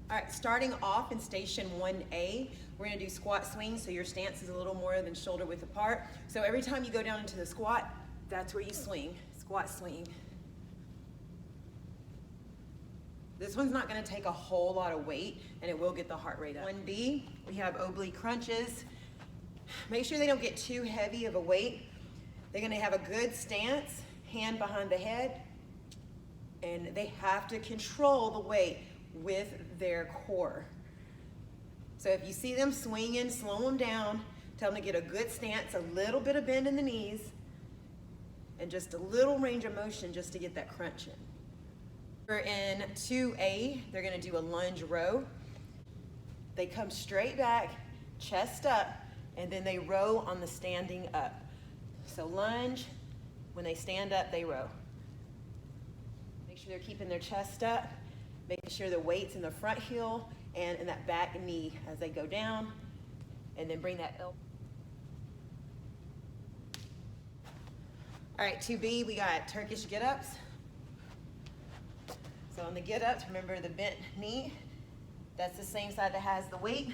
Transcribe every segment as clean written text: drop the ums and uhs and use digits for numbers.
All right, starting off in station 1A, we're gonna do squat swing, so your stance is a little more than shoulder width apart. So every time you go down into the squat, that's where you swing, squat swing. This one's not gonna take a whole lot of weight, and it will get the heart rate up. 1B, we have oblique crunches. Make sure they don't get too heavy of a weight. They're gonna have a good stance, hand behind the head, and they have to control the weight with their core. So if you see them swinging, slow them down, tell them to get a good stance, a little bit of bend in the knees, and just a little range of motion just to get that crunch in. We're in 2A, they're gonna do a lunge row. They come straight back, chest up, and then they row on the standing up. So lunge, when they stand up, they row. Make sure they're keeping their chest up, making sure the weight's in the front heel and in that back knee as they go down, and then bring that elbow. All right, 2B, we got Turkish get-ups. So on the get-ups, remember the bent knee, that's the same side that has the weight.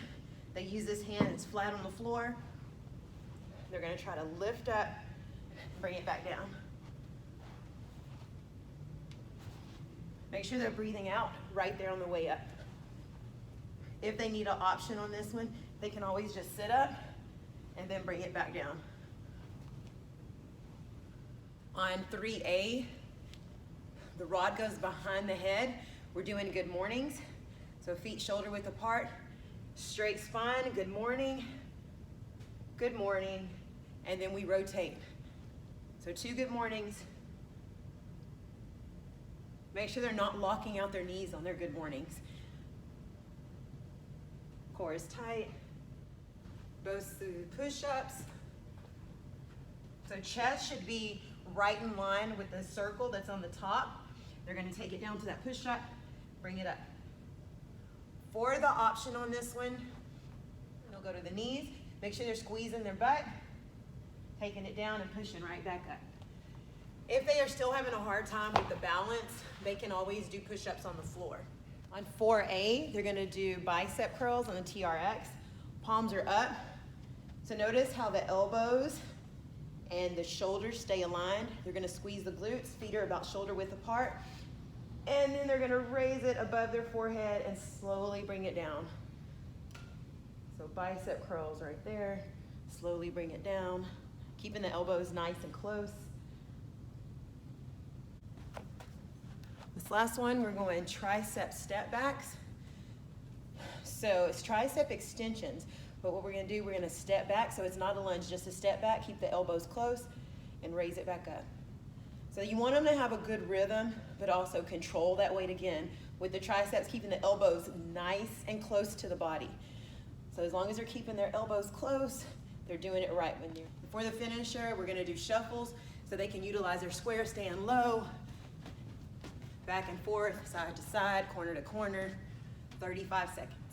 They use this hand, it's flat on the floor. They're gonna try to lift up, bring it back down. Make sure they're breathing out right there on the way up. If they need an option on this one, they can always just sit up and then bring it back down. On 3A, the rod goes behind the head. We're doing good mornings. So feet shoulder width apart, straight spine, good morning, and then we rotate. So 2 good mornings. Make sure they're not locking out their knees on their good mornings. Core is tight. Both through push-ups. So chest should be right in line with the circle that's on the top. They're gonna take it down to that push-up, bring it up. For the option on this one, they'll go to the knees. Make sure they're squeezing their butt, taking it down and pushing right back up. If they are still having a hard time with the balance, they can always do push-ups on the floor. On 4A, they're gonna do bicep curls on the TRX. Palms are up. So notice how the elbows and the shoulders stay aligned. They're gonna squeeze the glutes, feet are about shoulder width apart. And then they're gonna raise it above their forehead and slowly bring it down. So bicep curls right there. Slowly bring it down. Keeping the elbows nice and close. This last one, we're going tricep step backs. So it's tricep extensions, but what we're gonna do, we're gonna step back, so it's not a lunge, just a step back, keep the elbows close, and raise it back up. So you want them to have a good rhythm, but also control that weight again, with the triceps keeping the elbows nice and close to the body. So as long as they're keeping their elbows close, they're doing it right. For the finisher, we're gonna do shuffles, so they can utilize their square stand low, back and forth, side to side, corner to corner, 35 seconds.